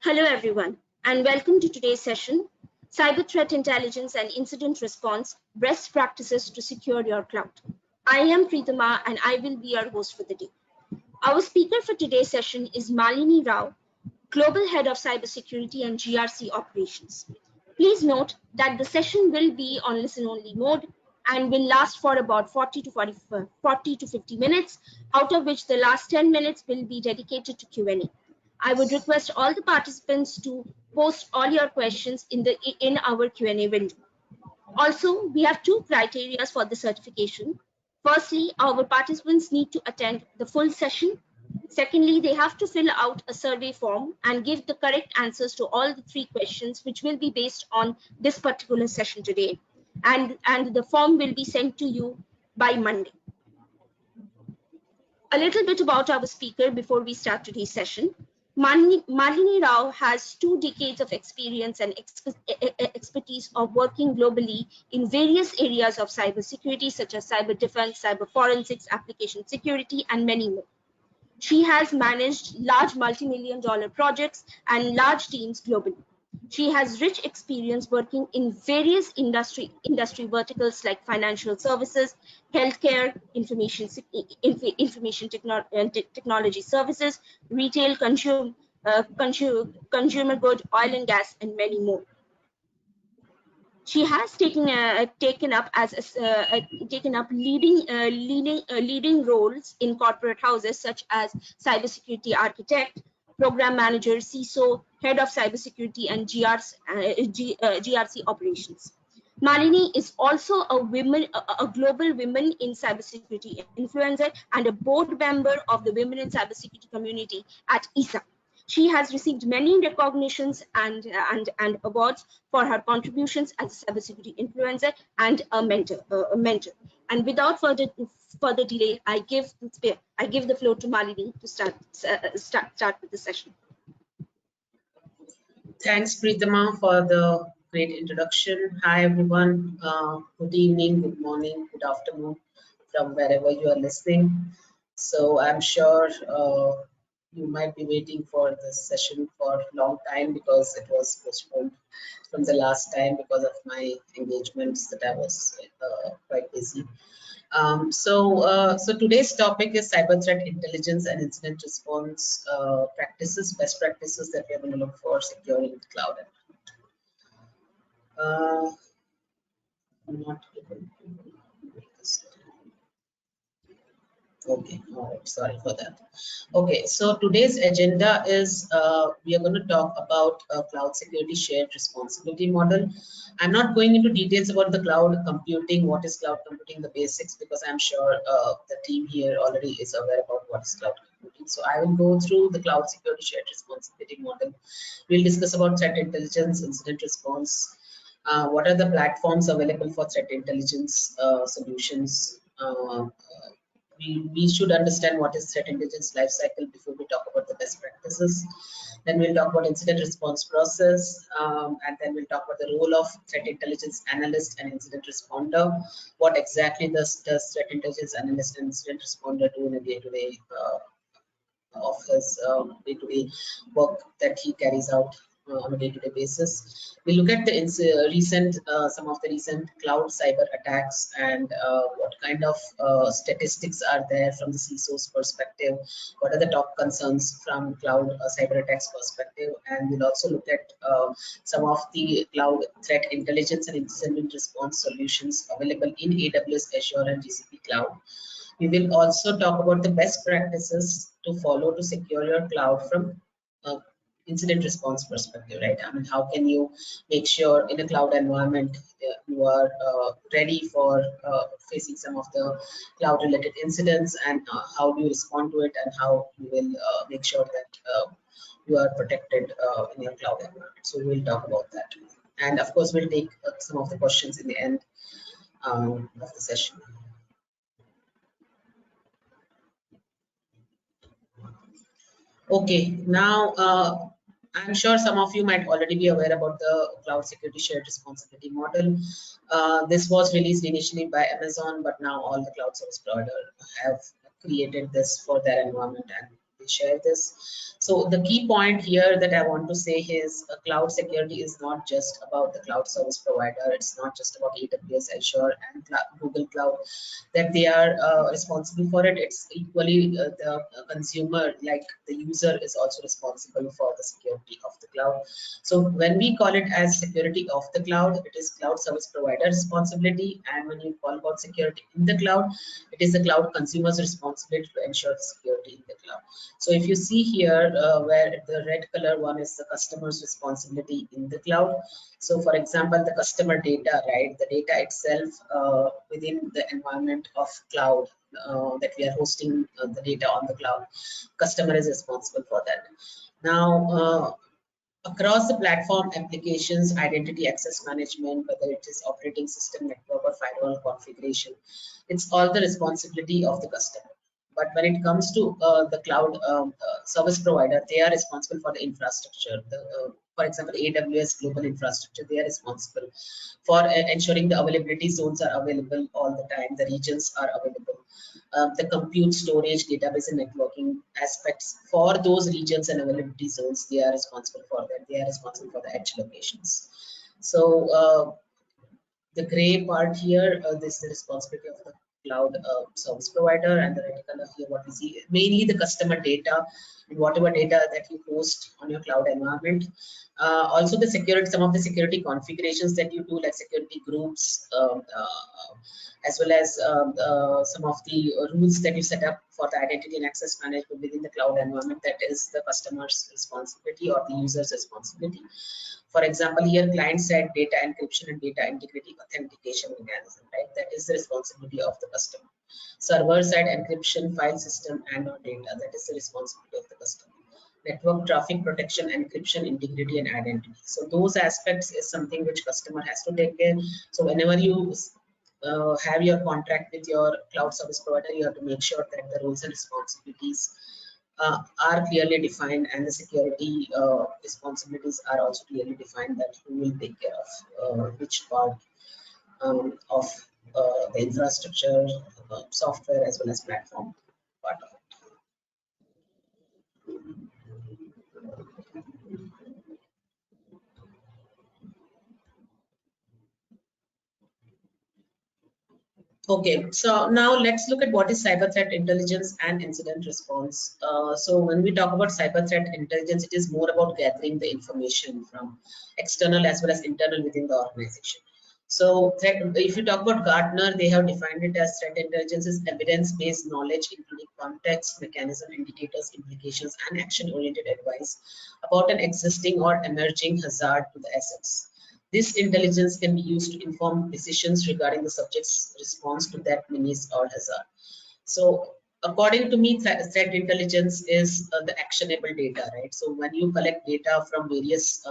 Hello everyone, and welcome to today's session, Cyber Threat Intelligence and Incident Response, Best Practices to Secure Your Cloud. I am Preetama and I will be your host for the day. Our speaker for today's session is Malini Rao, Global Head of Cybersecurity and GRC Operations. Please note that the session will be on listen-only mode and will last for about 40 to 50 minutes, out of which the last 10 minutes will be dedicated to Q&A. I would request all the participants to post all your questions in our Q&A window. Also, we have two criteria for the certification. Firstly, our participants need to attend the full session. Secondly, they have to fill out a survey form and give the correct answers to all the three questions, which will be based on this particular session today. And the form will be sent to you by Monday. A little bit about our speaker before we start today's session. Malini Rao has 2 decades of experience and expertise of working globally in various areas of cybersecurity, such as cyber defense, cyber forensics, application security, and many more. She has managed large multi-million-dollar projects and large teams globally. She has rich experience working in various industry verticals like financial services, healthcare, information technology services, retail, consumer good, oil and gas, and many more. She has taken up leading roles in corporate houses such as Cybersecurity Architect, Program Manager, CISO, Head of Cybersecurity and GRC Operations. Malini is also a global Women in Cybersecurity influencer and a board member of the Women in Cybersecurity community at ISSA. She has received many recognitions and awards for her contributions as a cybersecurity influencer and a mentor. And without further delay, I give the floor to Malini to start with the session. Thanks, Preetama, for the great introduction. Hi, everyone. Good evening, good morning, good afternoon, from wherever you are listening. So I'm sure you might be waiting for this session for a long time because it was postponed from the last time because of my engagements that I was quite busy. So today's topic is cyber threat intelligence and incident response practices, best practices that we are going to look for securing the cloud. I'm not able to make this. Okay, all right, sorry for that. Okay, so today's agenda is we are going to talk about a cloud security shared responsibility model. I'm not going into details about the cloud computing, what is cloud computing, the basics, because I'm sure the team here already is aware about what is cloud computing. So I will go through the cloud security shared responsibility model. We'll discuss about threat intelligence, incident response, what are the platforms available for threat intelligence solutions. We should understand what is threat intelligence lifecycle before we talk about the best practices. Then we'll talk about incident response process, and then we'll talk about the role of threat intelligence analyst and incident responder. What exactly does threat intelligence analyst and incident responder do in a day-to-day of his day-to-day work that he carries out on a day-to-day basis. We look at the some of the recent cloud cyber attacks and what kind of statistics are there from the CISO's perspective. What are the top concerns from cloud cyber attacks perspective? And we'll also look at some of the cloud threat intelligence and incident response solutions available in AWS, Azure, and GCP cloud. We will also talk about the best practices to follow to secure your cloud from incident response perspective, right? I mean, how can you make sure in a cloud environment you are ready for facing some of the cloud related incidents, and how do you respond to it, and how you will make sure that you are protected in your cloud environment. So we'll talk about that, and of course we'll take some of the questions in the end of the session. Okay, now I'm sure some of you might already be aware about the cloud security shared responsibility model. This was released initially by Amazon, but now all the cloud service providers have created this for their environment, and they will share this. So the key point here that I want to say is cloud security is not just about the cloud service provider. It's not just about AWS, Azure, and Google Cloud that they are responsible for it. It's equally the consumer, like the user, is also responsible for the security of the cloud. So when we call it as security of the cloud, it is cloud service provider responsibility, and when you call about security in the cloud, it is the cloud consumer's responsibility to ensure the security in the cloud. So if you see here where the red color one is the customer's responsibility in the cloud. So for example, the customer data, right, the data itself within the environment of cloud that we are hosting the data on the cloud, customer is responsible for that. Now across the platform applications, identity access management, whether it is operating system, network, or firewall configuration, it's all the responsibility of the customer. But when it comes to the cloud service provider, they are responsible for the infrastructure. For example, AWS global infrastructure, they are responsible for ensuring the availability zones are available all the time, the regions are available. The compute, storage, database, and networking aspects for those regions and availability zones, they are responsible for that. They are responsible for the edge locations. So the gray part here, this is the responsibility of the cloud service provider, and the red color here, what we see, mainly the customer data and whatever data that you host on your cloud environment. Also the security, some of the security configurations that you do, like security groups, as well as some of the rules that you set up for the identity and access management within the cloud environment, that is the customer's responsibility or the user's responsibility. For example, here client-side data encryption and data integrity authentication mechanism, right? That is the responsibility of the customer. Server-side encryption, file system, and/or data, that is the responsibility of the customer. Network traffic protection, encryption, integrity, and identity. So those aspects is something which customer has to take care. So whenever you have your contract with your cloud service provider, you have to make sure that the roles and responsibilities are clearly defined, and the security responsibilities are also clearly defined, that who will take care of which part of the infrastructure, software, as well as platform part of it. Okay, so now let's look at what is cyber threat intelligence and incident response. So when we talk about cyber threat intelligence, it is more about gathering the information from external as well as internal within the organization. So if you talk about Gartner, they have defined it as threat intelligence is evidence-based knowledge, including context, mechanism, indicators, implications, and action-oriented advice about an existing or emerging hazard to the assets. This intelligence can be used to inform decisions regarding the subject's response to that menace or hazard. So according to me, threat intelligence is the actionable data, right? So when you collect data from various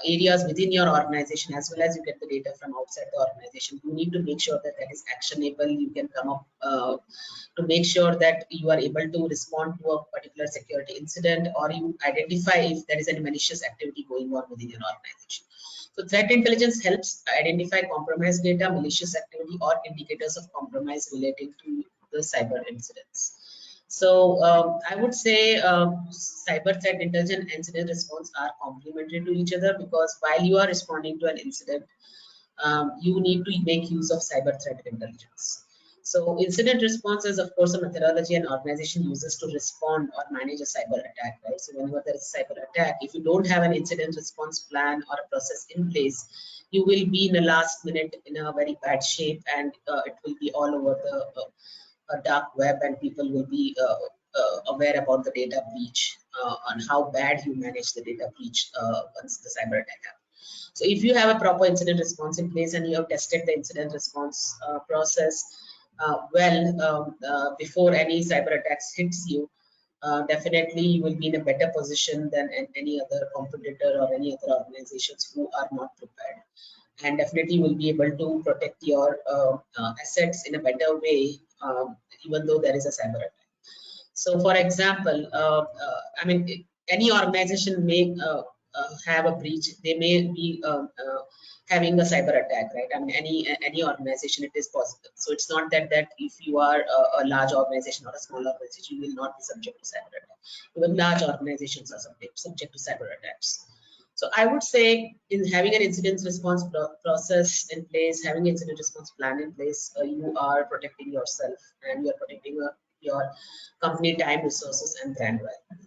areas within your organization, as well as you get the data from outside the organization, you need to make sure that that is actionable. You can come up to make sure that you are able to respond to a particular security incident, or you identify if there is any malicious activity going on within your organization. So threat intelligence helps identify compromised data, malicious activity, or indicators of compromise relating to the cyber incidents. So I would say cyber threat intelligence and incident response are complementary to each other, because while you are responding to an incident, you need to make use of cyber threat intelligence. So incident response is, of course, a methodology an organization uses to respond or manage a cyber attack, right? So whenever there is a cyber attack, if you don't have an incident response plan or a process in place, you will be in the last minute in a very bad shape, and it will be all over the dark web, and people will be aware about the data breach and how bad you manage the data breach once the cyber attack happens. So if you have a proper incident response in place and you have tested the incident response process before any cyber attacks hits you, definitely you will be in a better position than any other competitor or any other organizations who are not prepared. And definitely you will be able to protect your assets in a better way, even though there is a cyber attack. So for example, I mean, any organization may have a breach. They may be having a cyber attack, right? I mean, any organization, it is possible. So it's not that if you are a large organization or a small organization, you will not be subject to cyber attack. Even large organizations are subject to cyber attacks. So I would say, in having an incident response process in place, having an incident response plan in place, you are protecting yourself and you are protecting your company time, resources, and brand value.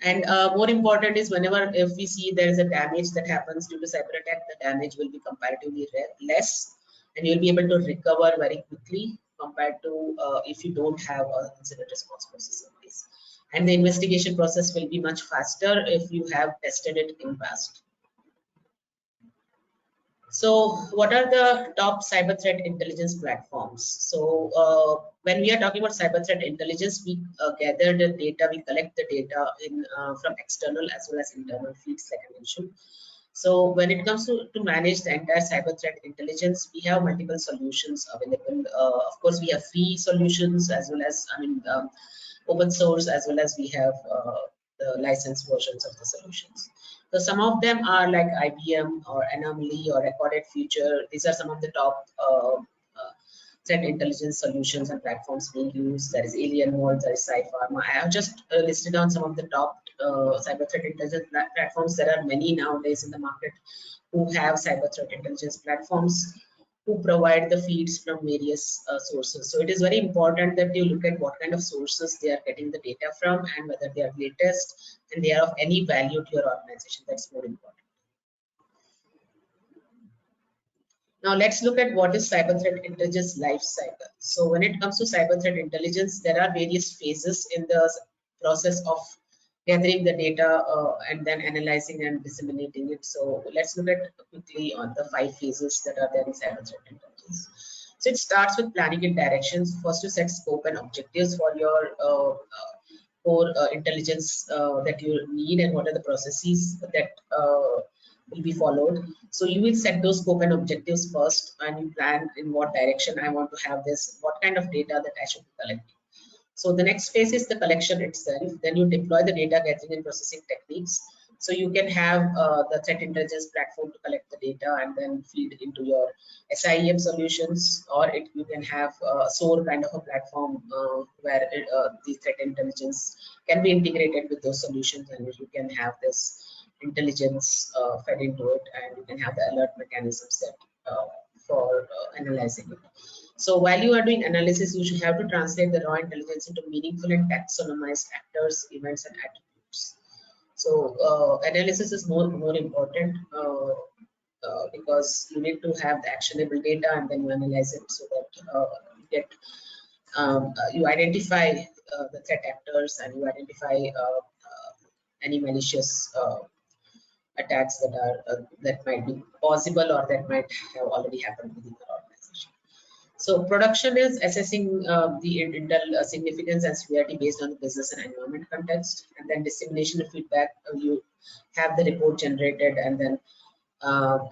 And more important is, whenever if we see there is a damage that happens due to cyber attack, the damage will be comparatively less, and you'll be able to recover very quickly compared to if you don't have an incident response process in place. And the investigation process will be much faster if you have tested it in past. So what are the top cyber threat intelligence platforms? So when we are talking about cyber threat intelligence, we gather the data, we collect the data from external as well as internal feeds, like I mentioned. So when it comes to manage the entire cyber threat intelligence, we have multiple solutions available. Of course, we have free solutions as well as, open source, as well as we have the licensed versions of the solutions. So some of them are like IBM or Anomaly or Recorded Future. These are some of the top threat intelligence solutions and platforms being used. There is Alienware, there is Cypharma. I have just listed down some of the top cyber threat intelligence platforms. There are many nowadays in the market who have cyber threat intelligence platforms who provide the feeds from various sources. So it is very important that you look at what kind of sources they are getting the data from, and whether they are latest and they are of any value to your organization. That's more important. Now let's look at what is cyber threat intelligence life cycle. So when it comes to cyber threat intelligence, there are various phases in the process of gathering the data and then analyzing and disseminating it. So let's look at quickly on the 5 phases that are there in cyber threat intelligence. So it starts with planning and directions. First, you set scope and objectives for your core intelligence that you need, and what are the processes that will be followed. So you will set those scope and objectives first, and you plan in what direction I want to have this, what kind of data that I should be collecting. So the next phase is the collection itself. Then you deploy the data gathering and processing techniques. So you can have the threat intelligence platform to collect the data and then feed into your SIEM solutions, or you can have a SOAR kind of a platform where the threat intelligence can be integrated with those solutions, and you can have this intelligence fed into it, and you can have the alert mechanisms set for analyzing it. So while you are doing analysis, you should have to translate the raw intelligence into meaningful and taxonomized actors, events, and attributes. So analysis is more important because you need to have the actionable data, and then you analyze it so that you identify the threat actors, and you identify any malicious attacks that might be possible or that might have already happened within the organization. So production is assessing the intel significance and severity based on the business and environment context, and then dissemination of feedback. You have the report generated and then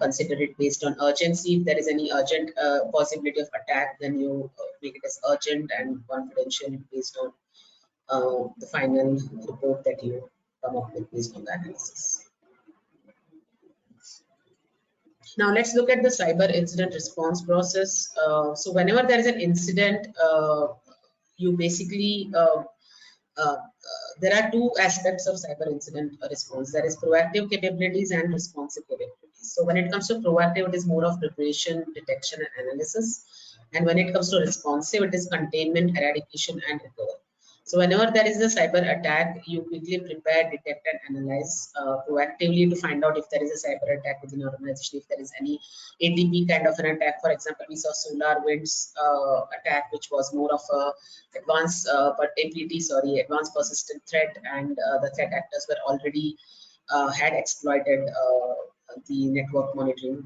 consider it based on urgency. If there is any urgent possibility of attack, then you make it as urgent and confidential based on the final report that you come up with based on the analysis. Now let's look at the cyber incident response process. So whenever there is an incident, you basically there are 2 aspects of cyber incident response. There is proactive capabilities and responsive capabilities. So when it comes to proactive, it is more of preparation, detection, and analysis. And when it comes to responsive, it is containment, eradication, and recovery. So whenever there is a cyber attack, you quickly prepare, detect, and analyze proactively to find out if there is a cyber attack within your organization, if there is any ATP kind of an attack. For example, we saw SolarWinds attack, which was more of a advanced advanced persistent threat, and the threat actors were already had exploited the network monitoring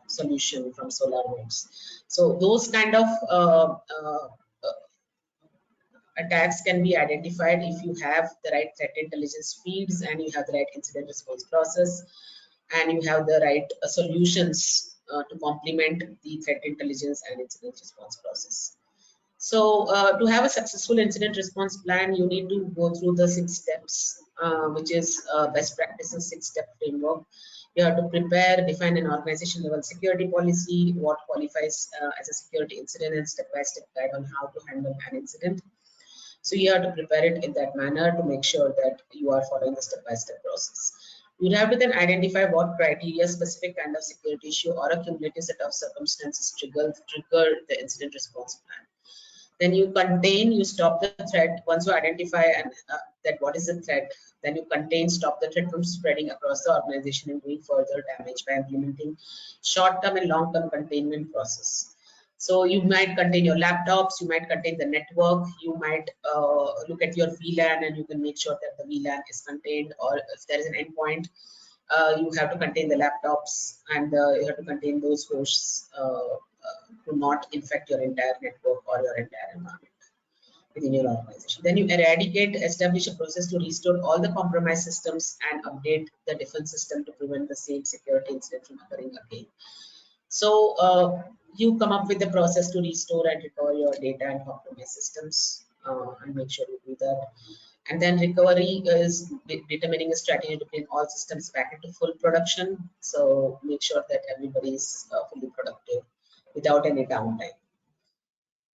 solution from SolarWinds. So those kind of attacks can be identified if you have the right threat intelligence feeds, and you have the right incident response process, and you have the right solutions to complement the threat intelligence and incident response process. So to have a successful incident response plan, you need to go through the 6 steps, which is best practices 6-step framework. You have to prepare, define an organization level security policy, what qualifies as a security incident, and step-by-step guide on how to handle an incident. So you have to prepare it in that manner to make sure that you are following the step-by-step process. You have to then identify what criteria, specific kind of security issue or a cumulative set of circumstances trigger the incident response plan. Then you stop the threat. Once you identify and that what is the threat, then you stop the threat from spreading across the organization and doing further damage by implementing short-term and long-term containment process. So you might contain your laptops, you might contain the network, you might look at your VLAN and you can make sure that the VLAN is contained, or if there is an endpoint, you have to contain the laptops, and you have to contain those hosts to not infect your entire network or your entire environment within your organization. Then you establish a process to restore all the compromised systems and update the defense system to prevent the same security incident from occurring again. So you come up with the process to restore and recover your data and compromised systems, and make sure you do that. And then recovery is determining a strategy to bring all systems back into full production. So make sure that everybody is fully productive without any downtime.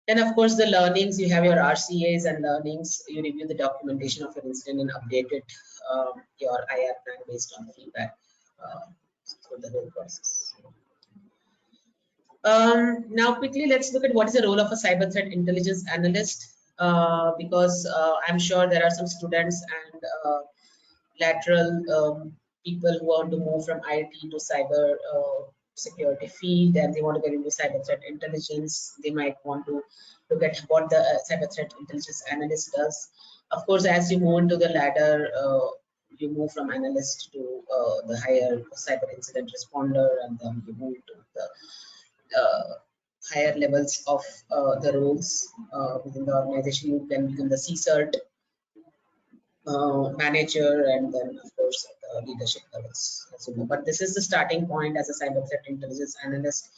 And of course, the learnings, you have your RCAs and learnings, you review the documentation of your incident and update it, your IR plan based on feedback through the whole process. Now quickly, let's look at what is the role of a cyber threat intelligence analyst, because I'm sure there are some students and lateral people who want to move from IT to cyber security field, and they want to get into cyber threat intelligence. They might want to look at what the cyber threat intelligence analyst does. Of course, as you move into the ladder, you move from analyst to the higher cyber incident responder, and then you move to the higher levels of the roles within the organization. You can become the CCERT manager, and then of course the leadership levels, as you know. But this is the starting point. As a cyber threat intelligence analyst,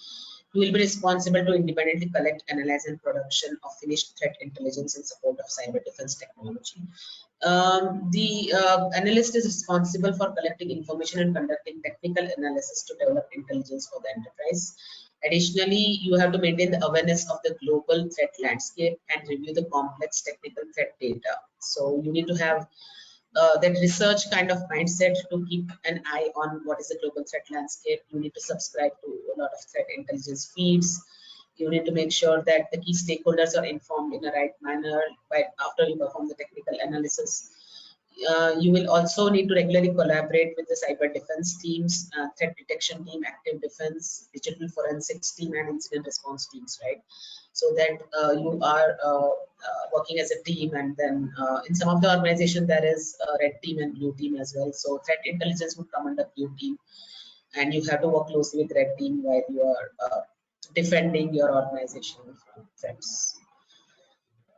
you will be responsible to independently collect, analyze, and production of finished threat intelligence in support of cyber defense technology. The analyst is responsible for collecting information and conducting technical analysis to develop intelligence for the enterprise. Additionally, you have to maintain the awareness of the global threat landscape and review the complex technical threat data. So you need to have that research kind of mindset to keep an eye on what is the global threat landscape. You need to subscribe to a lot of threat intelligence feeds. You need to make sure that the key stakeholders are informed in the right manner after you perform the technical analysis. You will also need to regularly collaborate with the cyber defense teams, threat detection team, active defense, digital forensics team, and incident response teams, right? So that you are working as a team, and then in some of the organization there is a red team and blue team as well. So threat intelligence would come under blue team, and you have to work closely with red team while you are defending your organization from threats.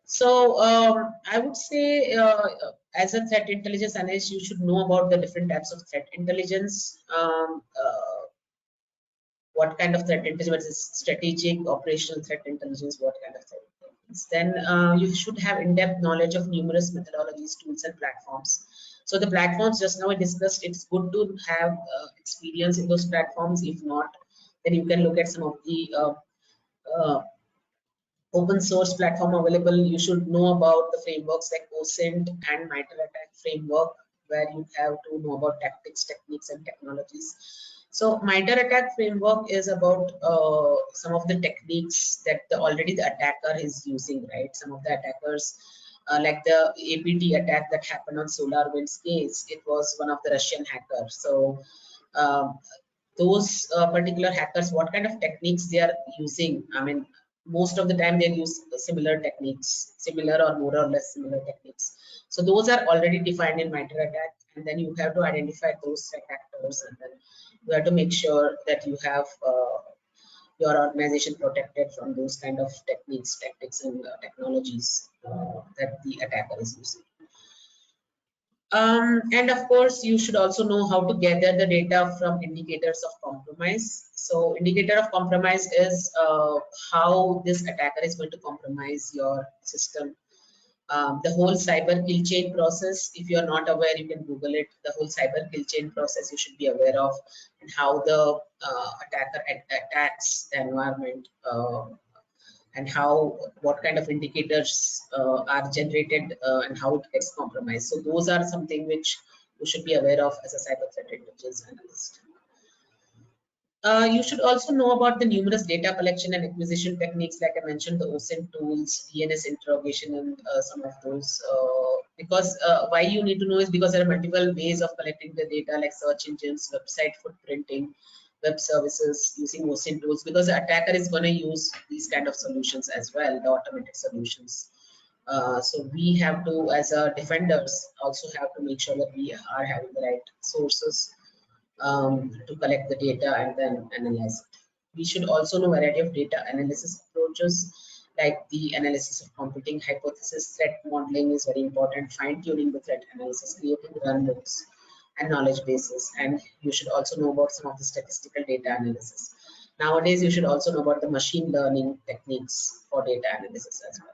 So I would say as a threat intelligence analyst, you should know about the different types of threat intelligence. What kind of threat intelligence is strategic, operational threat intelligence, what kind of threat intelligence. Then you should have in-depth knowledge of numerous methodologies, tools, and platforms. So the platforms just now we discussed, it's good to have experience in those platforms. If not, then you can look at some of the open source platform available. You should know about the frameworks like OSINT and MITRE ATT&CK framework, where you have to know about tactics, techniques, and technologies. So MITRE ATT&CK framework is about some of the techniques that already the attacker is using, right? Some of the attackers, like the APT attack that happened on SolarWinds case, it was one of the Russian hackers. So those particular hackers, what kind of techniques they are using? I mean, most of the time they use similar techniques, similar or more or less similar techniques. So those are already defined in MITRE ATT&CK, and then you have to identify those threat actors, and then you have to make sure that you have your organization protected from those kind of techniques, tactics, and technologies that the attacker is using. And of course, you should also know how to gather the data from indicators of compromise. So indicator of compromise is how this attacker is going to compromise your system. The whole cyber kill chain process, if you're not aware, you can Google it. The whole cyber kill chain process you should be aware of, and how the attacker attacks the environment, and what kind of indicators are generated, and how it gets compromised. So those are something which you should be aware of as a cyber threat intelligence analyst. You should also know about the numerous data collection and acquisition techniques, like I mentioned, the OSINT tools, DNS interrogation, and some of those. Because why you need to know is because there are multiple ways of collecting the data, like search engines, website footprinting, web services, using OSINT tools, because the attacker is going to use these kind of solutions as well, the automated solutions. So we have to, as a defenders, also have to make sure that we are having the right sources to collect the data and then analyze it. We should also know a variety of data analysis approaches, like the analysis of computing hypothesis, threat modeling is very important, fine-tuning the threat analysis, creating runbooks and knowledge bases, and you should also know about some of the statistical data analysis. Nowadays, you should also know about the machine learning techniques for data analysis as well.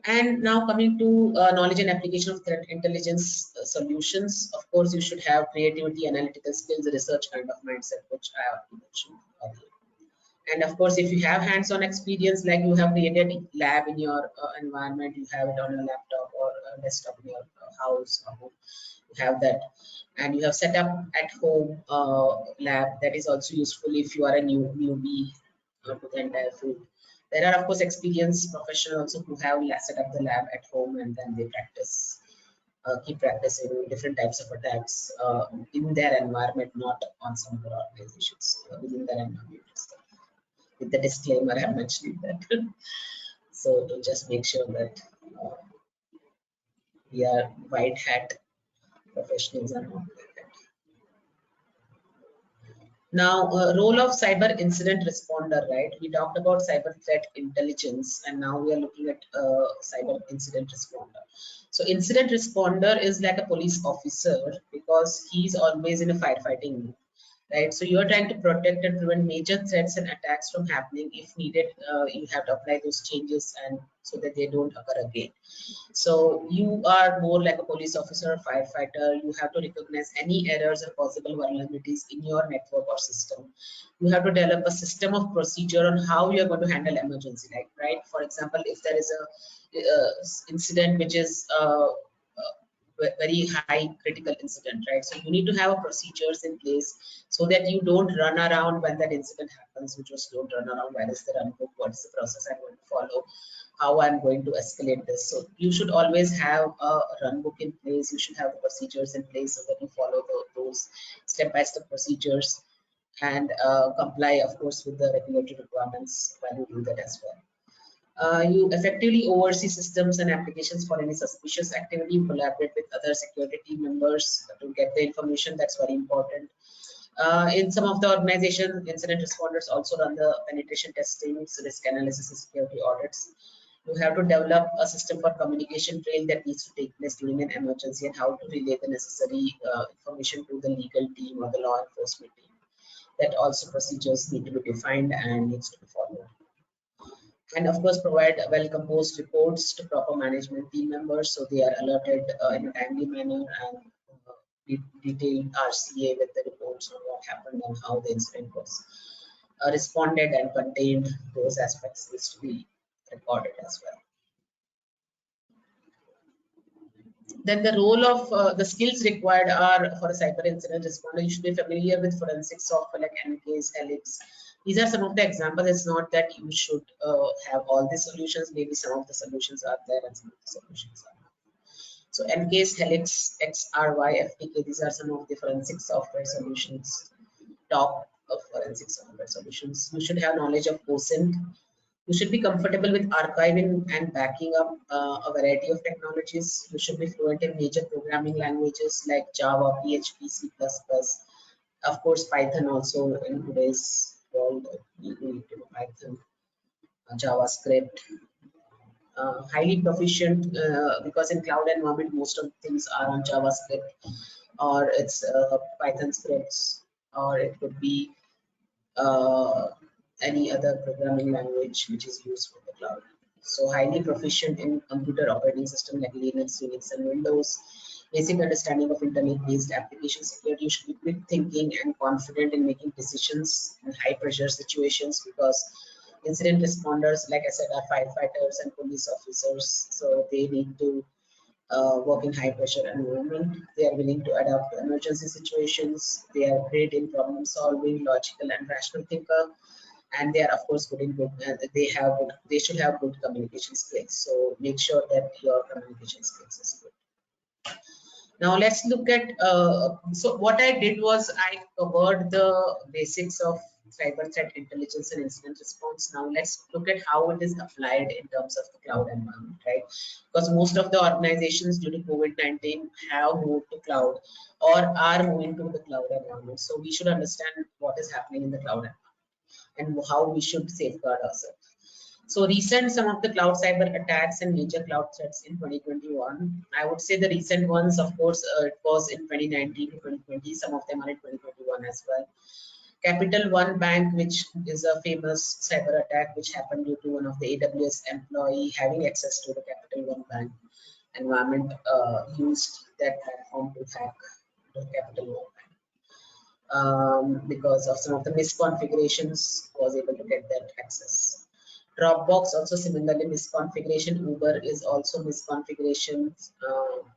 And now coming to knowledge and application of threat intelligence solutions. Of course, you should have creativity, analytical skills, research kind of mindset, which I already mentioned earlier. And of course, if you have hands-on experience, like you have created a lab in your environment, you have it on your laptop or desktop in your house, you have that, and you have set up at home lab, that is also useful if you are a newbie to the entire field. There are, of course, experienced professionals also who have set up the lab at home, and then they practice, keep practicing different types of attacks in their environment, not on some other organizations, within their environment. With the disclaimer, I'm mentioning that. So to just make sure that we are white hat professionals and not black hat. Now, role of cyber incident responder, right? We talked about cyber threat intelligence, and now we are looking at cyber incident responder. So incident responder is like a police officer, because he's always in a firefighting mode, right? So you're trying to protect and prevent major threats and attacks from happening. If needed, you have to apply those changes, and so that they don't occur again. So you are more like a police officer or firefighter. You have to recognize any errors or possible vulnerabilities in your network or system. You have to develop a system of procedure on how you are going to handle emergency, like, right? For example, if there is a incident which is very high critical incident, right? So you need to have procedures in place so that you don't run around when that incident happens. You just don't run around. Where is the run book? What is the process I'm going to follow? How I'm going to escalate this? So you should always have a run book in place. You should have the procedures in place so that you follow those step-by-step procedures, and comply, of course, with the regulatory requirements while you do that as well. You effectively oversee systems and applications for any suspicious activity. You collaborate with other security team members to get the information. That's very important. In some of the organizations, incident responders also run the penetration testing, risk analysis, and security audits. You have to develop a system for communication trail that needs to take place during an emergency, and how to relay the necessary information to the legal team or the law enforcement team. That also procedures need to be defined and needs to be followed. And of course, provide well-composed reports to proper management team members, so they are alerted in a timely manner, and detailed RCA with the reports on what happened and how the incident was responded and contained. Those aspects needs to be recorded as well. Then the role of the skills required are for a cyber incident responder. You should be familiar with forensic software like NCASE, Helix. These are some of the examples. It's not that you should have all the solutions. Maybe some of the solutions are there and some of the solutions are not. So NCASE, Helix, XRY, FTK, these are some of the forensic software solutions, top of forensic software solutions. You should have knowledge of OSINT. You should be comfortable with archiving and backing up a variety of technologies. You should be fluent in major programming languages like Java, PHP, C++, of course, Python also in today's world. You need to know Python, JavaScript. Highly proficient because in cloud environment, most of things are on JavaScript, or it's Python scripts, or it could be any other programming language which is used for the cloud. So highly proficient in computer operating system like Linux, Unix, and Windows. Basic understanding of internet-based application security. You should be quick thinking and confident in making decisions in high-pressure situations, because incident responders, like I said, are firefighters and police officers. So they need to work in high-pressure environment. They are willing to adapt to emergency situations. They are great in problem solving, logical and rational thinker, and they are of course good in good. They should have good communication skills. So make sure that your communication skills is good. Now let's look at, so what I did was I covered the basics of cyber threat intelligence and incident response. Now let's look at how it is applied in terms of the cloud environment, right? Because most of the organizations due to COVID-19 have moved to cloud or are moving to the cloud environment. So we should understand what is happening in the cloud environment and how we should safeguard ourselves. So some of the cloud cyber attacks and major cloud threats in 2021. I would say the recent ones, of course, it was in 2019 to 2020. Some of them are in 2021 as well. Capital One Bank, which is a famous cyber attack which happened due to one of the AWS employee having access to the Capital One Bank environment, used that platform to hack the Capital One Bank. Because of some of the misconfigurations, was able to get that access. Dropbox also similarly misconfiguration. Uber is also misconfiguration.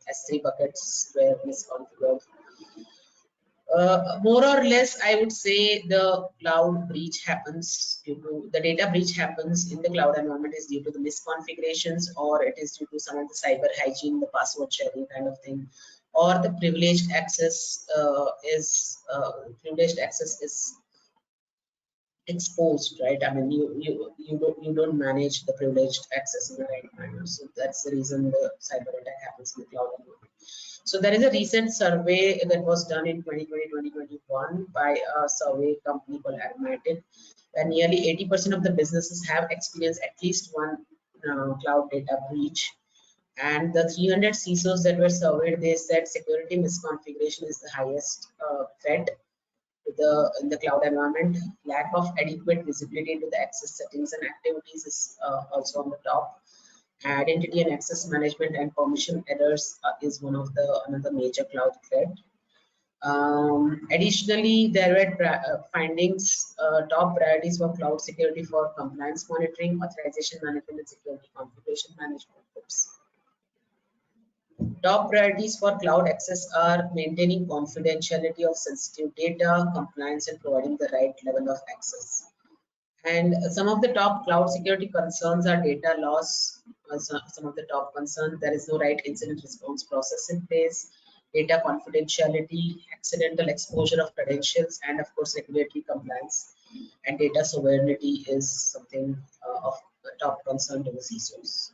S3 buckets were misconfigured. More or less, I would say the cloud breach happens due to the data breach happens in the cloud environment is due to the misconfigurations, or it is due to some of the cyber hygiene, the password sharing kind of thing, or the privileged access is exposed, right? I mean, you don't manage the privileged access in the right manner. So that's the reason the cyber attack happens in the cloud environment. So there is a recent survey that was done in 2020-2021 by a survey company called Armatic, where nearly 80% of the businesses have experienced at least one cloud data breach. And the 300 CISOs that were surveyed, they said security misconfiguration is the highest threat in the cloud environment. Lack of adequate visibility into the access settings and activities is also on the top. Identity and access management and permission errors is one of the another major cloud threat. Additionally, there were findings, top priorities for cloud security for compliance monitoring, authorization management, and security configuration management groups. Top priorities for cloud access are maintaining confidentiality of sensitive data, compliance, and providing the right level of access. And some of the top cloud security concerns are data loss. Some of the top concerns: there is no right incident response process in place, data confidentiality, accidental exposure of credentials, and of course regulatory compliance. And data sovereignty is something of top concern to the CISOs.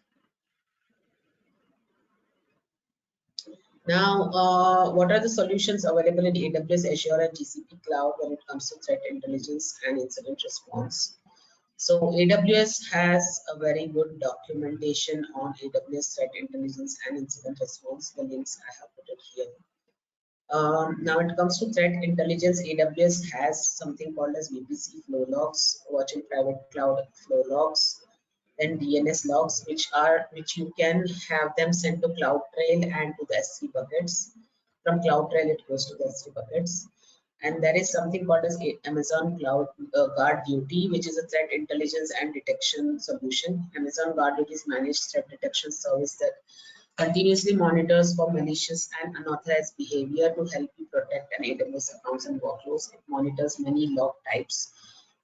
Now, what are the solutions available in AWS, Azure, and GCP cloud when it comes to threat intelligence and incident response? So AWS has a very good documentation on AWS threat intelligence and incident response. The links I have put it here. Now, when it comes to threat intelligence, AWS has something called as VPC flow logs, virtual private cloud flow logs, and DNS logs, which you can have them sent to CloudTrail and to the S3 buckets. From CloudTrail, it goes to the S3 buckets. And there is something called as Amazon Cloud Guard Duty, which is a threat intelligence and detection solution. Amazon Guard Duty is managed threat detection service that continuously monitors for malicious and unauthorized behavior to help you protect an AWS accounts and workloads. It monitors many log types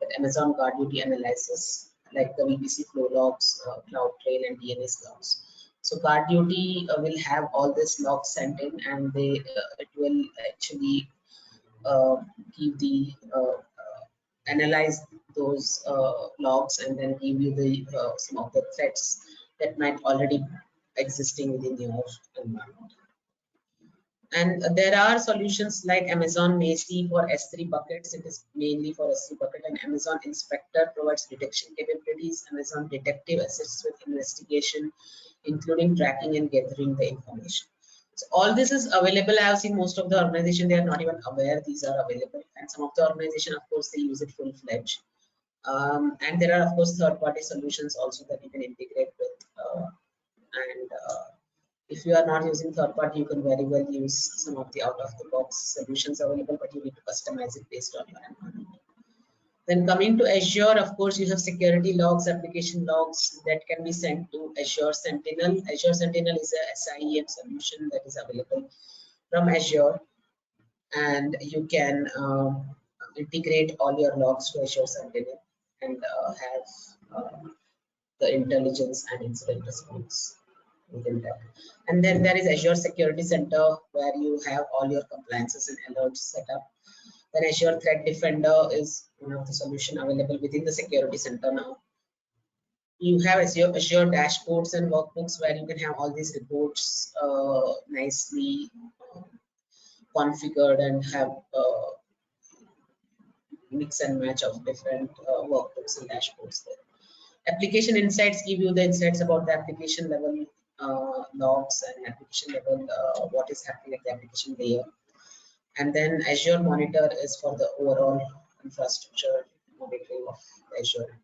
that Amazon Guard Duty analyzes, like the VPC flow logs, CloudTrail, and DNS logs. So Guard Duty will have all these logs sent in, and it will actually give the analyze those logs and then give you the some of the threats that might already existing within your environment. And there are solutions like Amazon Macy for S3 buckets. It is mainly for S3 bucket, and Amazon Inspector provides detection capabilities. Amazon Detective assists with investigation, including tracking and gathering the information. So all this is available. I have seen most of the organization, they are not even aware these are available. And some of the organization, of course, they use it full-fledged. And there are of course third-party solutions also that you can integrate with. If you are not using third-party, you can very well use some of the out-of-the-box solutions available, but you need to customize it based on your environment. Then coming to Azure, of course, you have security logs, application logs that can be sent to Azure Sentinel. Azure Sentinel is a SIEM solution that is available from Azure, and you can integrate all your logs to Azure Sentinel and have the intelligence and incident response within that. And then there is Azure Security Center, where you have all your compliances and alerts set up. Then Azure Threat Defender is one of the solution available within the Security Center now. You have Azure dashboards and workbooks where you can have all these reports nicely configured and have mix and match of different workbooks and dashboards there. Application insights give you the insights about the application level logs and application level what is happening at the application layer. And then Azure Monitor is for the overall infrastructure monitoring of Azure.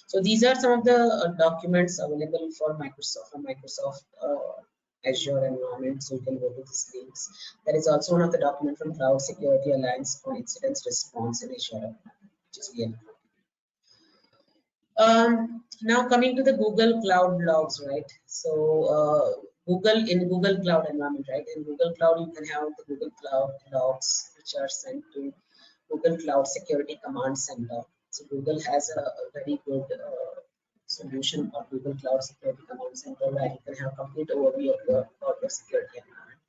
So these are some of the documents available for Microsoft from Microsoft Azure environment. So you can go to these links. There is also one of the document from Cloud Security Alliance on incident response in Azure, which is really now coming to the Google Cloud logs, right? So Google Cloud environment, right? In Google Cloud, you can have the Google Cloud logs, which are sent to Google Cloud Security Command Center. So Google has a very good solution of Google Cloud Security Command Center, where you can have complete overview of your security environment,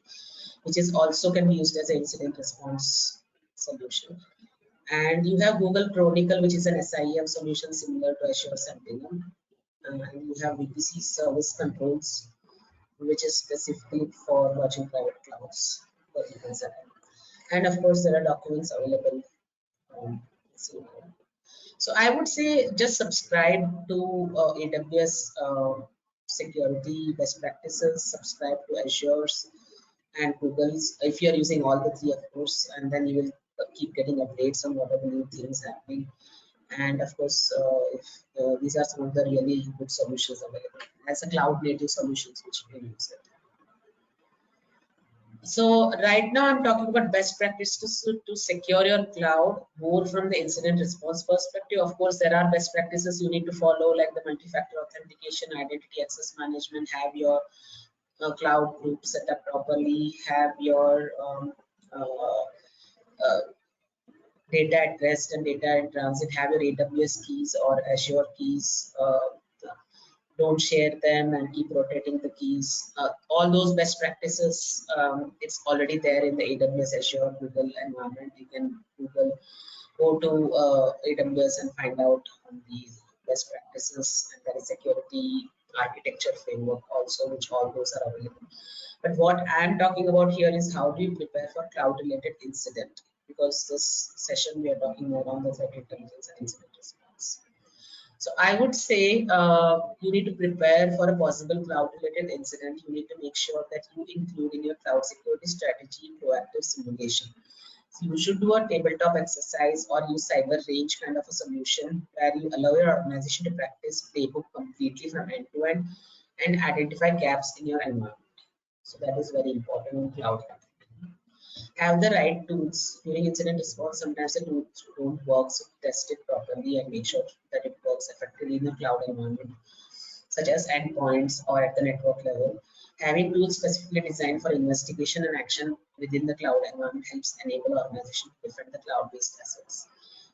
which is also can be used as an incident response solution. And you have Google Chronicle, which is an SIEM solution similar to Azure Sentinel. And you have VPC service controls, which is specifically for virtual private clouds that you can set up. And of course, there are documents available. So I would say just subscribe to AWS security best practices, subscribe to Azure's and Google's if you are using all the three, of course, and then you will keep getting updates on whatever new things happening. And of course, these are some of the really good solutions available as a cloud native solutions which you can use it. So right now I'm talking about best practices to secure your cloud more from the incident response perspective. Of course, there are best practices you need to follow, like the multi-factor authentication, identity access management, have your cloud group set up properly, have your data at rest and data in transit, have your AWS keys or Azure keys, don't share them and keep rotating the keys. All those best practices, it's already there in the AWS Azure Google environment. You can go to AWS and find out the best practices, and there is security architecture framework also, which all those are available. But what I'm talking about here is how do you prepare for cloud related incident, because this session we are talking more on the threat intelligence and incident response. So I would say you need to prepare for a possible cloud related incident. You need to make sure that you include in your cloud security strategy proactive simulation. So you should do a tabletop exercise or use cyber range kind of a solution where you allow your organization to practice playbook completely from end to end and identify gaps in your environment. So that is very important in cloud. Have the right tools during incident response. Sometimes the tools don't work, so test it properly and make sure that it works effectively in the cloud environment, such as endpoints or at the network level. Having tools specifically designed for investigation and action within the cloud environment helps enable organization to defend the cloud-based assets.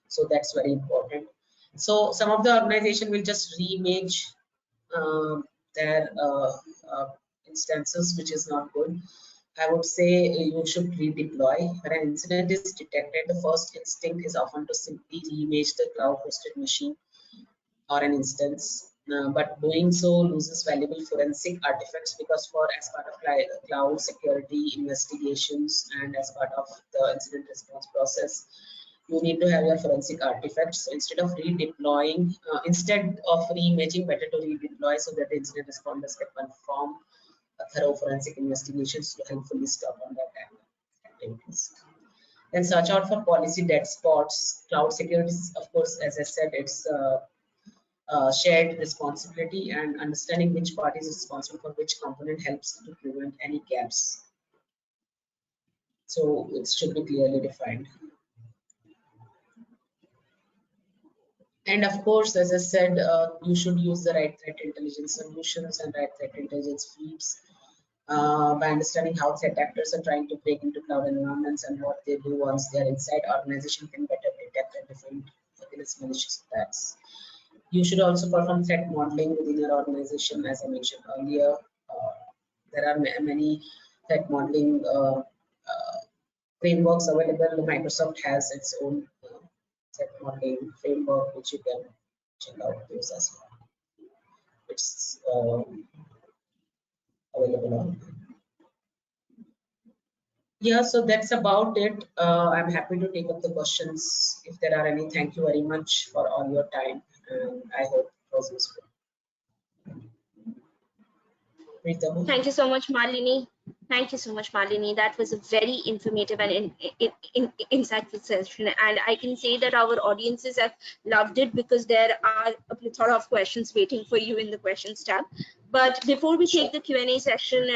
So that's very important. So some of the organization will just reimage their instances, which is not good. I would say you should redeploy. When an incident is detected, the first instinct is often to simply reimage the cloud-hosted machine or an instance, but doing so loses valuable forensic artifacts, because as part of cloud security investigations and as part of the incident response process, you need to have your forensic artifacts. So instead of redeploying, instead of reimaging, better to redeploy so that the incident responders can perform thorough forensic investigations to helpfully stop on that activities. Then search out for policy dead spots. Cloud security is, of course, as I said, it's shared responsibility, and understanding which party is responsible for which component helps to prevent any gaps. So it should be clearly defined. And of course, as I said, you should use the right threat intelligence solutions and right threat intelligence feeds by understanding how threat actors are trying to break into cloud environments and what they do once they are inside. Organization can better detect and defend against malicious attacks. You should also perform threat modeling within your organization, as I mentioned earlier. There are many threat modeling frameworks available. Microsoft has its own threat modeling framework, which you can check out those as well. It's available on. Yeah, so that's about it. I'm happy to take up the questions if there are any. Thank you very much for all your time, and I hope it was useful. Thank you so much, Malini. Thank you so much, Malini. That was a very informative and insightful session. And I can say that our audiences have loved it because there are a plethora of questions waiting for you in the questions tab. But before we take the Q&A session,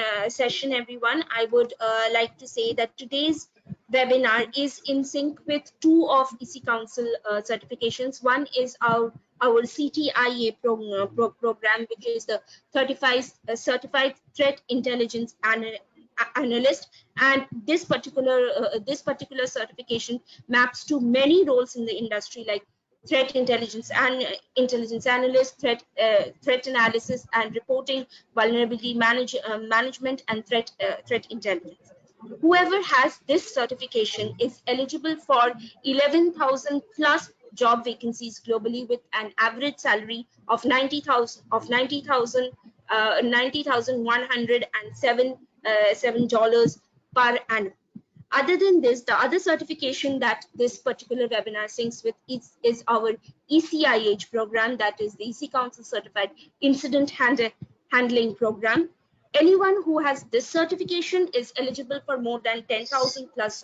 everyone, I would like to say that today's webinar is in sync with two of EC Council certifications. One is our CTIA program, which is the Certified Threat Intelligence Analyst, and this particular certification maps to many roles in the industry, like threat intelligence and intelligence analyst, threat analysis and reporting, vulnerability management, and threat intelligence. Whoever has this certification is eligible for 11,000 plus job vacancies globally, with an average salary of $90,107 per annum. Other than this, the other certification that this particular webinar syncs with is our ECIH program, that is the EC Council Certified Incident Handling Program. Anyone who has this certification is eligible for more than 10,000 plus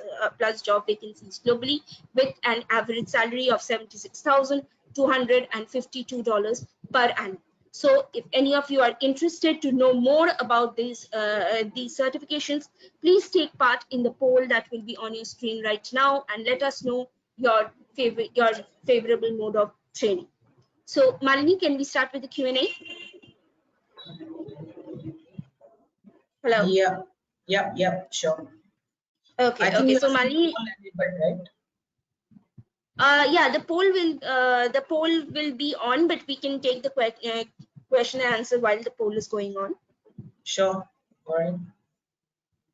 job vacancies globally, with an average salary of $76,252 per annum. So if any of you are interested to know more about these certifications, please take part in the poll that will be on your screen right now, and let us know your favorable mode of training. So Malini, can we start with the Q&A? Hello. Yeah, sure. Okay. So Malini, right? yeah, the poll will be on, but we can take the question and answer while the poll is going on. Sure. All right.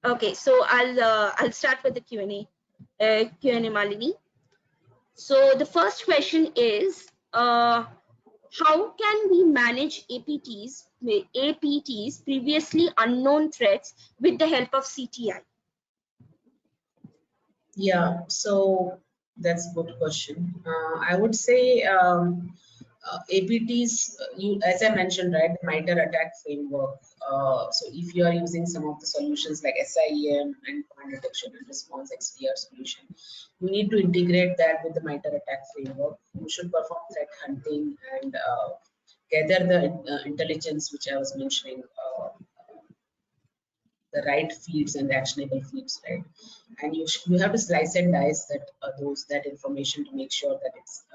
Okay, so I'll start with the Q&A, Malini. So the first question is, how can we manage APTs previously unknown threats with the help of CTI? Yeah, so that's a good question. I would say APTs, as I mentioned, right, the MITRE ATT&CK framework. So if you are using some of the solutions like SIEM and command detection and response XDR solution, you need to integrate that with the MITRE ATT&CK framework. You should perform threat hunting and gather the intelligence, which I was mentioning, the right feeds and the actionable feeds, right? And you have to slice and dice that information to make sure that it's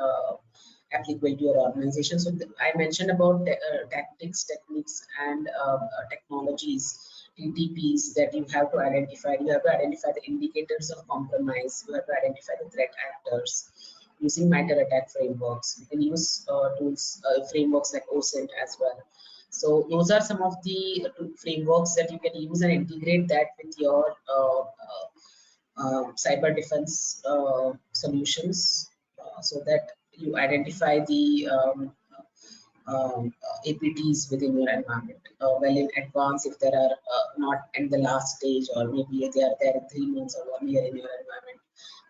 applicable to your organization. So I mentioned about tactics, techniques, and technologies, TTPs, that you have to identify. You have to identify the indicators of compromise. You have to identify the threat actors using MITRE ATT&CK frameworks. You can use tools, frameworks like OSINT as well. So those are some of the frameworks that you can use and integrate that with your cyber defense solutions, so that you identify the APTs within your environment well in advance, if there are not in the last stage, or maybe they are there in 3 months or 1 year in your environment.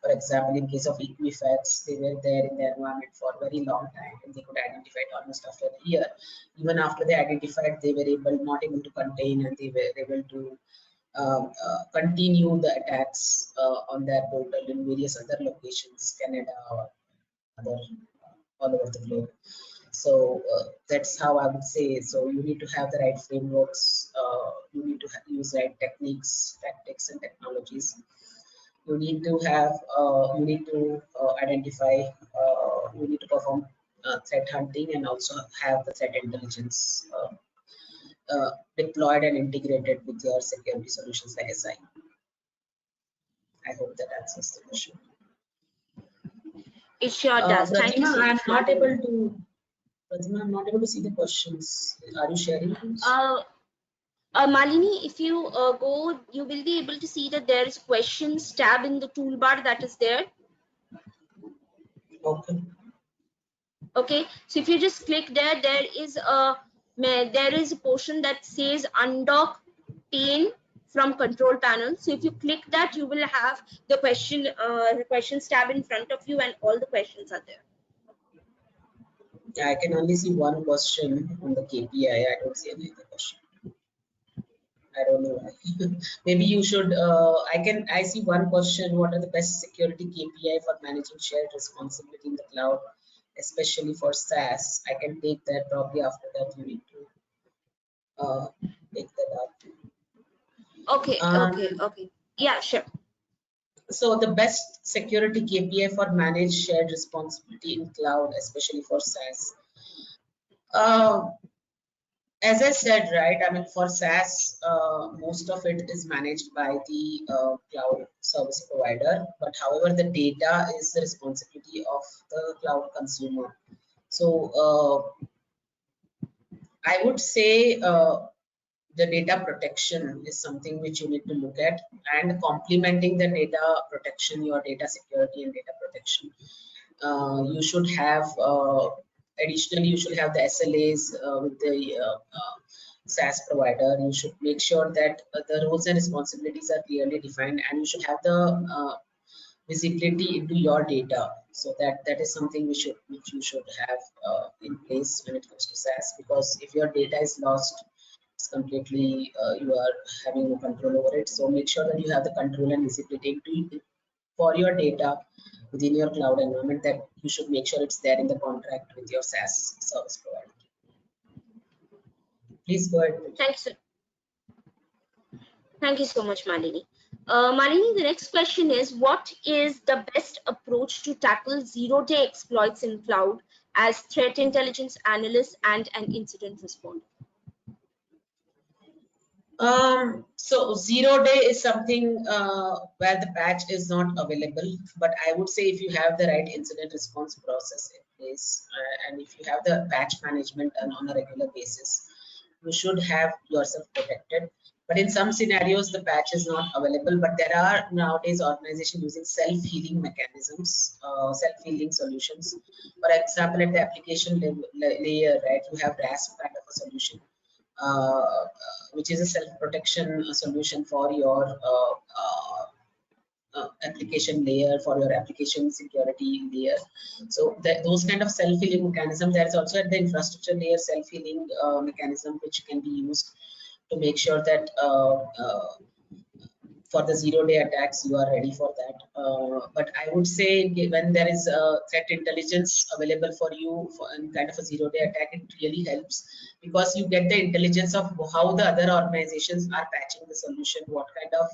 For example, in case of Equifax, they were there in the environment for a very long time, and they could identify it almost after a year. Even after they identified, they were not able to contain, and they were able to continue the attacks on their portal in various other locations, Canada or other all over the globe. So that's how I would say. So you need to have the right frameworks. You need to use right techniques, tactics, and technologies. You need to have. You need to identify. You need to perform threat hunting and also have the threat intelligence deployed and integrated with your security solutions like SI. I hope that answers the question. It sure does. Thank you so much. I'm not able to. Pratima, I'm not able to see the questions. Are you sharing these? Malini, if you go, you will be able to see that there is questions tab in the toolbar that is there. Okay. Okay, so if you just click there, there is a portion that says undock pane from control panel. So if you click that, you will have the questions tab in front of you, and all the questions are there. Yeah, I can only see one question on the KPI. I don't see any other question. I don't know why. Maybe you should. I see one question. What are the best security KPI for managing shared responsibility in the cloud, especially for SaaS? I can take that. Probably after that you need to take that up. Okay. Okay. Yeah, sure. So the best security KPI for managed shared responsibility in cloud, especially for SaaS. As I said, right, I mean, for SaaS, most of it is managed by the cloud service provider, but however, the data is the responsibility of the cloud consumer. So I would say the data protection is something which you need to look at, and complementing the data protection, your data security and data protection. You should have additionally, you should have the SLAs with the SaaS provider. You should make sure that the roles and responsibilities are clearly defined, and you should have the visibility into your data. So that is something which you should have in place when it comes to SaaS, because if your data is lost, it's completely you are having no control over it. So make sure that you have the control and visibility for your data within your cloud environment, that you should make sure it's there in the contract with your SaaS service provider. Please go ahead. Thanks, sir. Thank you so much, Malini. Malini, the next question is, what is the best approach to tackle zero-day exploits in cloud as threat intelligence analyst and an incident responder? So 0-day is something where the patch is not available, but I would say if you have the right incident response process in place, and if you have the patch management done on a regular basis, you should have yourself protected. But in some scenarios, the patch is not available, but there are nowadays organizations using self-healing mechanisms, self-healing solutions. For example, at the application layer, right, you have RASP kind of a solution, which is a self-protection solution for your application layer, for your application security layer. So those kind of self-healing mechanism, there is also at the infrastructure layer self-healing mechanism which can be used to make sure that for the zero-day attacks you are ready for that. But I would say when there is threat intelligence available for you in kind of a zero-day attack, it really helps, because you get the intelligence of how the other organizations are patching the solution, what kind of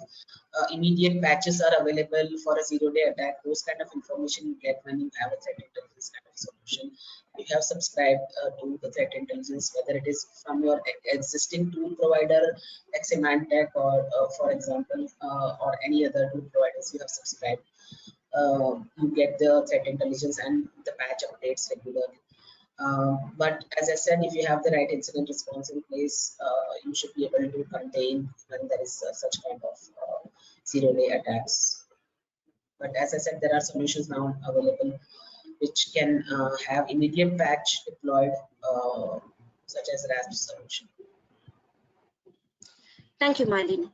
immediate patches are available for a zero-day attack. Those kind of information you get when you have a threat intelligence kind of solution. You have subscribed to the threat intelligence, whether it is from your existing tool provider like Symantec or for example or any other tool providers you have subscribed. You get the threat intelligence and the patch updates regularly. But as I said, if you have the right incident response in place, you should be able to contain when there is such kind of zero-day attacks. But as I said, there are solutions now available which can have immediate patch deployed, such as RASP solution. Thank you, Malini.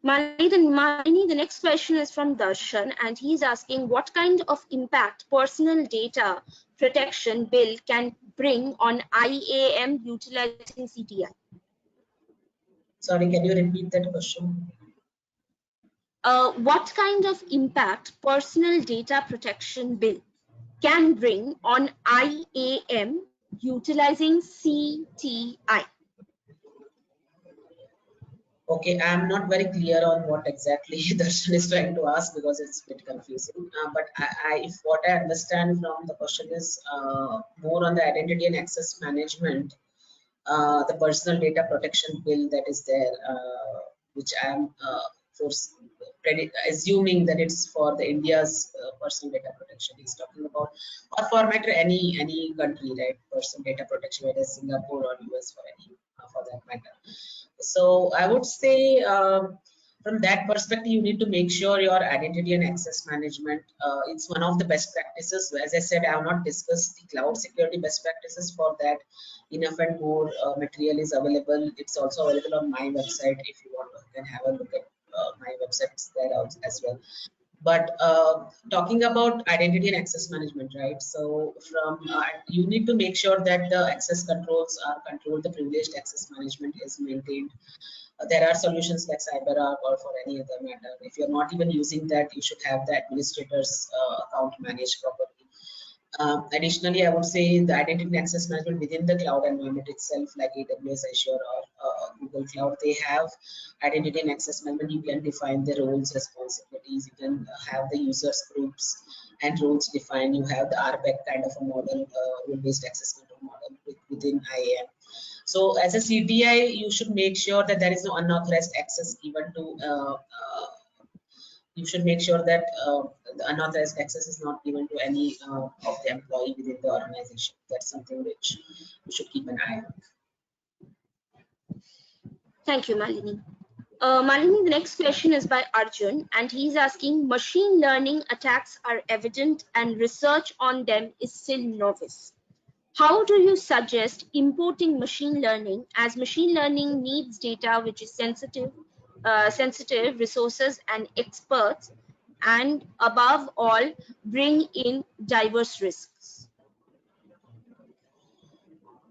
Malini, the next question is from Darshan, and he's asking what kind of impact personal data protection bill can bring on IAM utilizing CTI? Sorry, can you repeat that question? what kind of impact personal data protection bill can bring on IAM utilizing CTI? Okay, I'm not very clear on what exactly Darshan is trying to ask because it's a bit confusing. But if what I understand from the question is more on the identity and access management, the personal data protection bill that is there, which I am assuming that it's for the India's personal data protection. He's talking about, or for matter any country, right? Personal data protection, whether it's Singapore or US for any for that matter. So I would say from that perspective, you need to make sure your identity and access management, it's one of the best practices. As I said, I have not discussed the cloud security best practices. For that, enough and more material is available. It's also available on my website. If you want, you can have a look at my website. It's there as well. But talking about identity and access management, right? So from you need to make sure that the access controls are controlled, the privileged access management is maintained. There are solutions like CyberArk or for any other matter. If you're not even using that, you should have the administrator's account managed properly. Additionally, I would say the identity and access management within the cloud environment itself, like AWS, Azure, or Google Cloud, they have identity and access management. You can define the roles, responsibilities. You can have the users groups and roles defined. You have the RBAC kind of a model, role-based access control model within IAM. So as a CTI, you should make sure that there is no unauthorized access given to you should make sure that the unauthorized access is not given to any of the employee within the organization. That's something which you should keep an eye on. Thank you, Malini. Malini, the next question is by Arjun, and he's asking, machine learning attacks are evident and research on them is still novice. How do you suggest importing machine learning, as machine learning needs data which is sensitive, resources and experts, and above all, bring in diverse risks?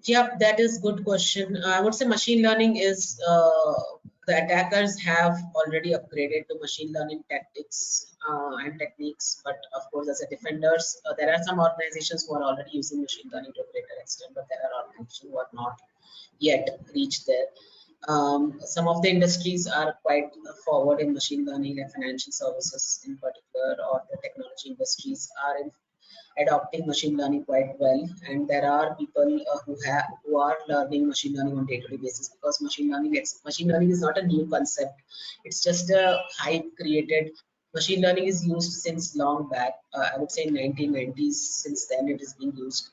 Yeah, that is good question. I would say machine learning is the attackers have already upgraded to machine learning tactics and techniques. But of course, as a defenders, there are some organizations who are already using machine learning to a greater extent, but there are organizations who are not yet reached there. Some of the industries are quite forward in machine learning, and financial services in particular, or the technology industries are adopting machine learning quite well. And there are people who are learning machine learning on day-to-day basis, because machine learning is not a new concept. It's just a hype created. Machine learning is used since long back. I would say in 1990s. Since then, it is being used,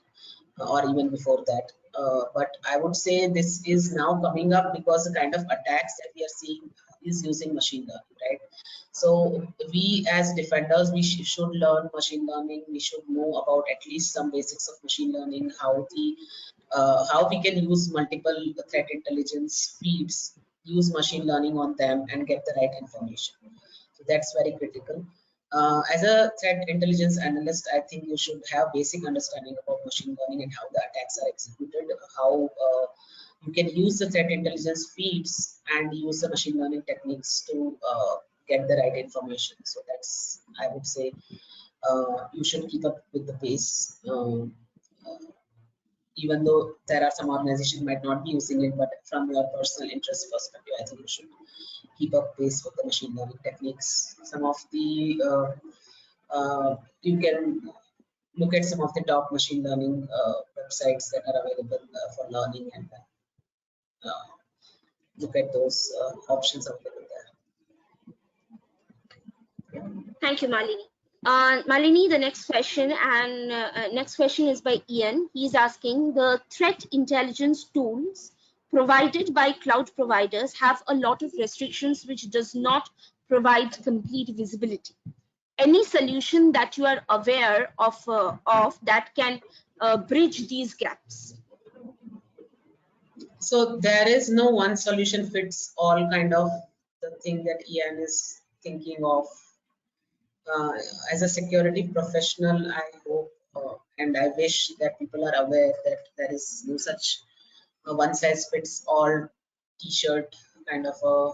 or even before that. But I would say this is now coming up because the kind of attacks that we are seeing is using machine learning, right? So we as defenders, we should learn machine learning. We should know about at least some basics of machine learning, how we can use multiple threat intelligence feeds, use machine learning on them, and get the right information. So that's very critical. As a threat intelligence analyst, I think you should have basic understanding about machine learning and how the attacks are executed, how you can use the threat intelligence feeds and use the machine learning techniques to get the right information. So that's, I would say, you should keep up with the pace. Even though there are some organizations might not be using it, but from your personal interest perspective, I think you should keep up pace with the machine learning techniques. Some of the you can look at some of the top machine learning websites that are available for learning, and look at those options available there. Thank you, Malini. Malini, the next question is by Ian. He's asking, the threat intelligence tools provided by cloud providers have a lot of restrictions which does not provide complete visibility. Any solution that you are aware of that can bridge these gaps? So there is no one solution fits all kind of the thing that Ian is thinking of. As a security professional, I hope and I wish that people are aware that there is no such one size fits all t-shirt kind of a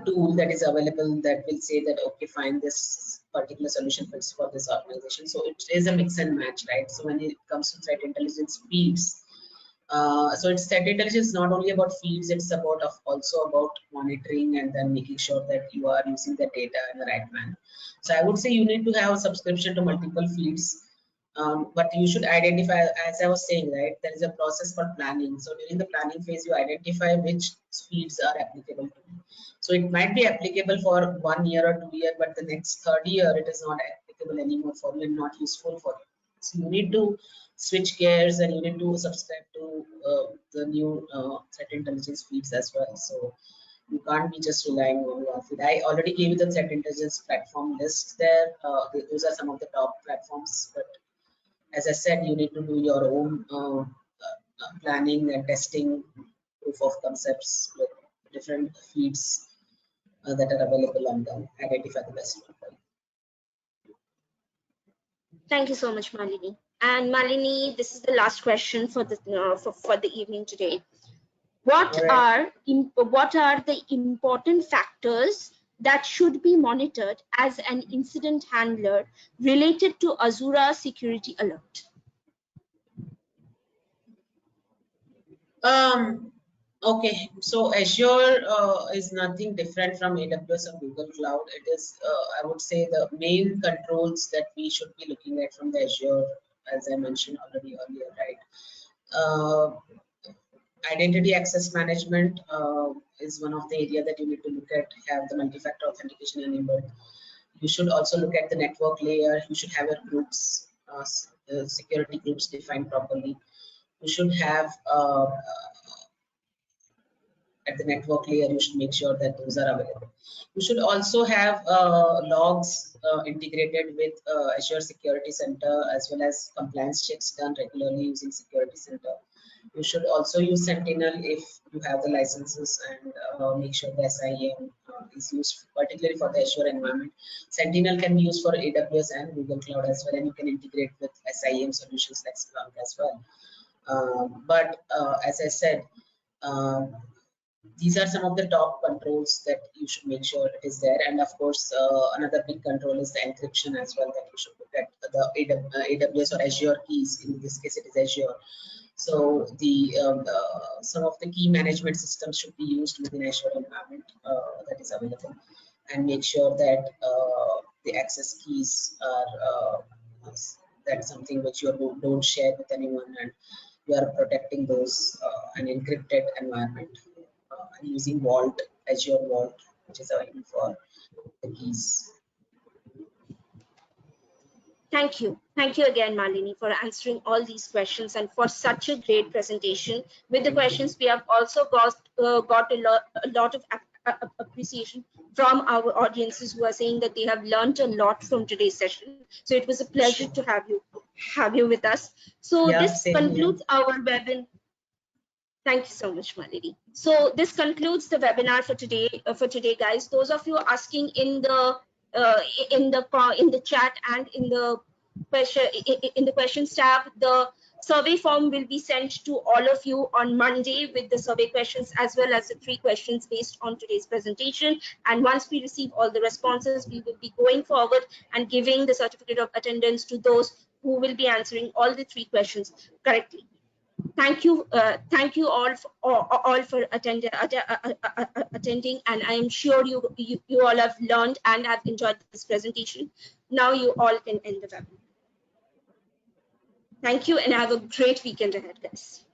tool that is available that will say that, okay, fine, this particular solution fits for this organization. So it is a mix and match, right? So when it comes to threat intelligence feeds, so it's threat intelligence not only about feeds, it's about also about monitoring and then making sure that you are using the data in the right manner. So I would say you need to have a subscription to multiple feeds, but you should identify, as I was saying, right, there is a process for planning. So during the planning phase, you identify which feeds are applicable to you. So it might be applicable for 1 year or 2 years, but the next third year it is not applicable anymore for you and not useful for you. So you need to switch gears and you need to subscribe to the new threat intelligence feeds as well. So you can't be just relying on one feed. I already gave you the threat intelligence platform list there. Those are some of the top platforms, but as I said, you need to do your own planning and testing, proof of concepts with different feeds that are available on them. Identify the best one for you. Thank you so much, Malini. And Malini, this is the last question for the for the evening today. What are the important factors that should be monitored as an incident handler related to Azure Security Alert? Okay, so Azure is nothing different from AWS or Google Cloud. It is, I would say, the main controls that we should be looking at from the Azure, as I mentioned already earlier, right? Identity access management is one of the area that you need to look at, have the multi-factor authentication enabled. You should also look at the network layer. You should have your groups, security groups defined properly. You should have at the network layer, you should make sure that those are available. You should also have logs integrated with Azure Security Center, as well as compliance checks done regularly using Security Center. You should also use Sentinel if you have the licenses, and make sure the SIEM is used, particularly for the Azure environment. Sentinel can be used for AWS and Google Cloud as well, and you can integrate with SIEM solutions like Splunk as well. But as I said, these are some of the top controls that you should make sure it is there. And of course, another big control is the encryption as well, that you should look at the AWS or Azure keys. In this case, it is Azure. So the some of the key management systems should be used within Azure environment that is available, and make sure that the access keys are that's something which you don't share with anyone, and you are protecting those an encrypted environment. Using Vault, Azure Vault, which is available for the keys. Thank you. Thank you again, Malini, for answering all these questions and for such a great presentation. With the questions, we have also got a lot of appreciation from our audiences who are saying that they have learned a lot from today's session. So it was a pleasure to have you with us. So this concludes our webinar. Thank you so much, Malini. So this concludes the webinar for today, guys. Those of you asking in the chat and in the questions tab, the survey form will be sent to all of you on Monday with the survey questions as well as the 3 questions based on today's presentation. And once we receive all the responses, we will be going forward and giving the certificate of attendance to those who will be answering all the 3 questions correctly. Thank you all for attending, and I am sure you all have learned and have enjoyed this presentation. Now you all can end the webinar. Thank you, and have a great weekend ahead, guys.